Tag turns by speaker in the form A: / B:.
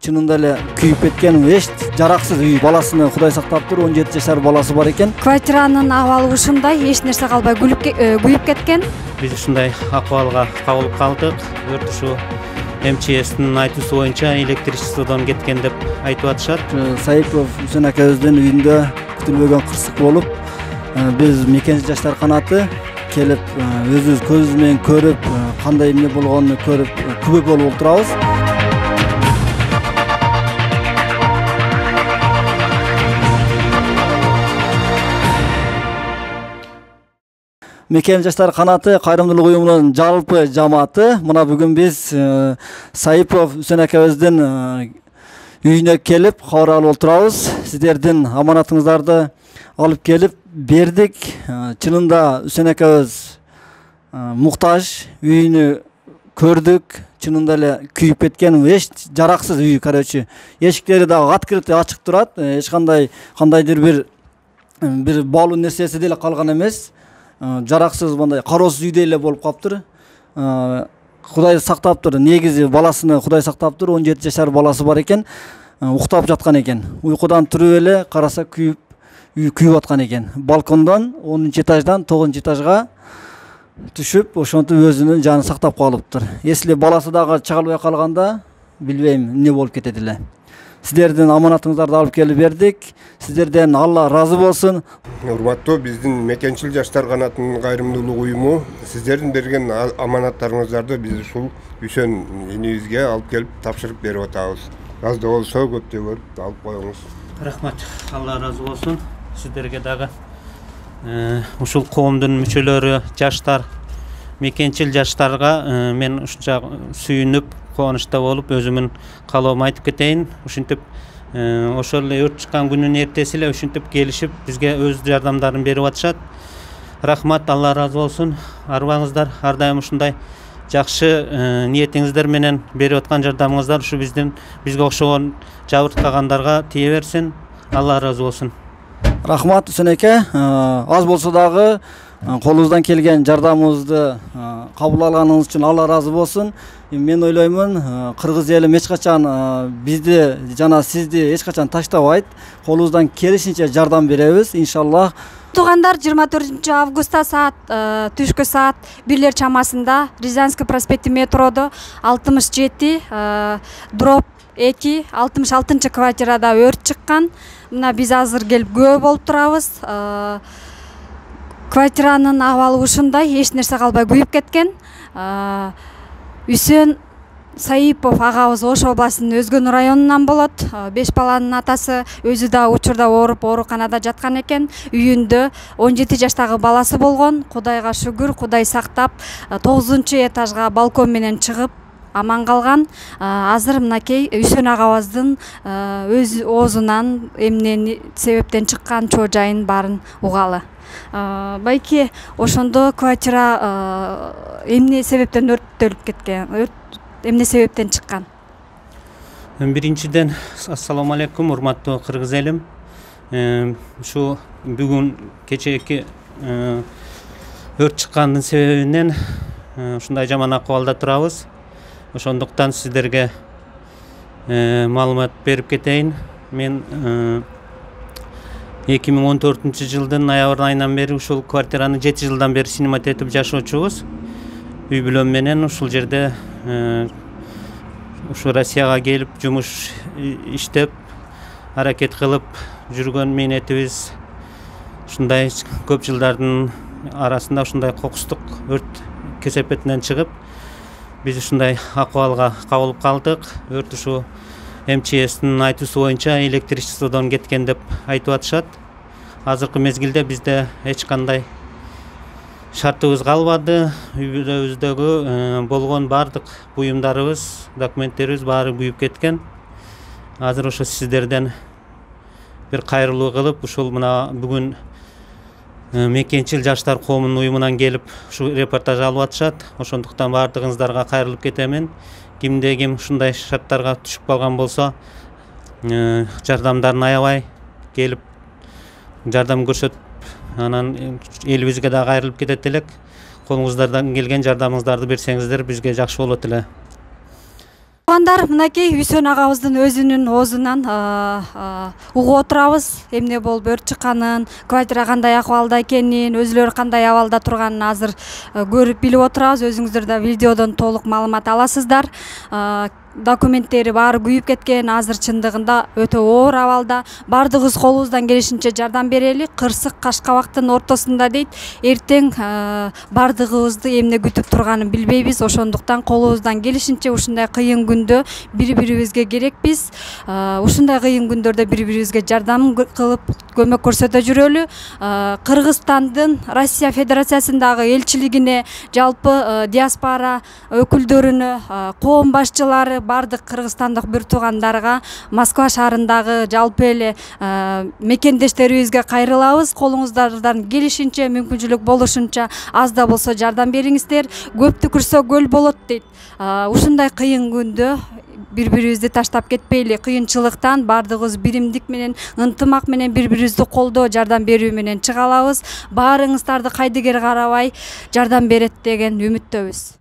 A: чынында эле күйүп кеткен, эч жараксыз үй, баласыны Кудай сактаптыр, 17 жашар баласы бар экен.
B: Квартиранын абалы ушундай, эч нерсе калбай күйүп кеткен.
C: Биз ушундай акыбалга кабылып калдык. Өрт ушу МЧС'тин айтуусу боюнча электричестводон кеткен деп айтып атышат.
A: Саипов Үсөн акабыздын үйүндө күтүлбөгөн кырсык болуп, биз мекенчил жаштар канаты келип, өзүбүз көзүбүз менен көрүп, кандай эмне болгонун көрүп, күбө болуп отурабыз. Мекенчил жаштар канаты кайрымдуулук уюмунун жалпы жамааты мына бүгүн биз Саипов Үсөн акабыздын үйүнө келип кабар алып отурабыз. Сиздердин аманатыңыздарды алып келип бердик. Чынында Үсөн акабыз муктаж, үйүнү көрдүк. Чынында эле күйүп кеткен, эч жараксыз үй, короче. Эшиктери дагы открытый ачык турат. Эч кандайдыр бир балуу нерсеси деле калган эмес. Жараксыз мындай кароосуз үйдө эле болуп калыптыр. Кудай сактаптыр. Негизи баласыны Кудай сактаптыр. 17 жашар баласы бар экен. Уктап жаткан экен. Уйкудан туруп эле караса күйүп аткан экен. Балкондон 10 этаждан 9 этажга түшүп, ошонтип өзүнүн жанын сактап калыптыр. Если баласы дагы чыга албай калганда, билбейм эмне болуп кетет эле. Сиздердин аманатыңыздарды алып келип бердик. Сиздерден Алла разы болсун.
D: Урматтуу биздин мекенчил жаштар канатынын кайрымдуулук уюму сиздердин берген аманаттарыңыздарды биз ушул Үсөн энибизге алып келип тапшырып берип атабыз. Аз да болсо көптөй көрүп алып коюңуз.
C: Рахмат, Алла разы болсун. Сиздерге дагы ушул коомдун мүчөлөрү, жаштар, мекенчил жаштарга мен ушунча сүйүнүп, кубанычта болуп, өзүмүн каалоомду айтып кетейин. Ушинтип ошол эле өрт чыккан күнүнүн эртеси эле ушинтип келишип, бизге өз жардамдарын берип атышат. Рахмат, Алла разы болсун. Арбаңыздар ар дайым ушундай жакшы ниетиңиздер менен берип аткан жардамыңыздар ушу бизге окшогон жабыркагандарга тие берсин. Алла разы болсун.
A: Рахмат Үсөн аке. Аз болсо дагы колубуздан келген жардамыбызды кабыл алганыңыз үчүн Алла разы болсун. Мен ойлоймун, кыргыз элим эч качан бизди жана сизди эч качан таштабайт. Колубуздан келишинче жардам беребиз, иншаллах.
B: Туугандар 24 августта түшкү саат 1 чамасында Рязанский проспекти метродо 67 дроп 2 66 квартирада өрт чыккан. Мына биз азыр келип күбө болуп турабыз. Квартиранын абалы ушундай, эч нерсе калбай күйүп кеткен. Үсөн Саипов агабыз Ош областынын Өзгөн районунан болот. 5 баланын атасы, өзү да учурда ооруп ооруканада жаткан экен. Үйүндө 17 жаштагы баласы болгон. Кудайга шүгүр, Кудай сактап 9 этажга балкон менен чыгып аман калган. Азыр мынакей Үсөн агабыздын өз оозунан эмне себептен чыккан чоо жайын баарын угалы. Байке ошондо квартира эмне себептен өрттөлүп кеткен? Эмне себептен чыккан?
C: Биринчиден, ассаламу алейкум, урматтуу кыргыз элим. Ушу бүгүн кечээки өрт чыккандын себебинен ушундай жаман акыбалда турабыз. Ошондуктан сиздерге маалымат берип кетейин. Мен 2014 жылдын ноябрь айынан бери ушул квартираны 7 жылдан бери снимать этип жашоочубуз. Үй бүлөм менен ушул жерде ушу Россияга келип жумуш иштеп, аракет кылып жүргөн мейнетибиз ушундай көп жылдардын арасында ушундай кокустук өрт кесепетинен чыгып, биз ушундай акыбалга кабылып калдык. Өрт ушу МЧС'тин айтуусу боюнча электричестводон кеткен деп айтып атышат. Азыркы мезгилде бизде эч кандай шартыбыз калбады. Үйүбүздөгү болгон бардык буюмдарыбыз, документтерибиз баары күйүп кеткен. Азыр ошо сиздерден бир кайрылуу кылып, ушул мына бүгүн мекенчил жаштар коомунун уюмунан келип ушу репортаж алып атышат. Ошондуктан баардыгыңыздарга кайрылып кетемин. Кимде ким ушундай шарттарга түшүп калган болсо, жардамдарын аябай келип жардам көрсөтүп, анан элибизге да кайрылып кетет элек. Колуңуздардан келген жардамыңыздарды берсеңиздер бизге жакшы болот эле.
B: Туугандар, мынакей Үсөн агабыздын өзүнүн оозунан угуп отурабыз. Эмне болуп өрт чыкканын, квартира кандай акыбалда экенин, өзүлөрү кандай абалда турганын азыр көрүп билип отурабыз. Өзүңүздөр да видеодон толук маалымат аласыздар. Документтери баары күйүп кеткен, азыр чындыгында өтө оор абалда. Бардыгыбыз колубуздан келишинче жардам берели. Кырсык Кашкабактын ортосунда дейт. Эртең бардыгыбызды эмне күтүп турганын билбейбиз. Ошондуктан колубуздан келишинче ушундай кыйын күндө бири-бирибизге керекпиз. Ушундай кыйын күндөрдө бири-бирибизге жардам кылып, көмөк көрсөтө жүрөлү. Кыргызстандын Россия Федерациясындагы элчилигине, жалпы диаспора өкүлдөрүнө, коом башчылары, бардык кыргызстандык бир туугандарга, Москва шаарындагы жалпы эле мекендештерибизге кайрылабыз. Колуңуздардан келишинче, мүмкүнчүлүк болушунча аз да болсо жардам бериңиздер. Көп түкүрсө көл болот дейт. Ушундай кыйын күндө бири-бирибизди таштап кетпейли. Кыйынчылыктан бардыгыбыз биримдик менен, ынтымак менен бири-бирибизди колдоо, жардам берүү менен чыга алабыз. Баарыңыздарды кайдыгер карабай жардам берет деген үмүттөбүз.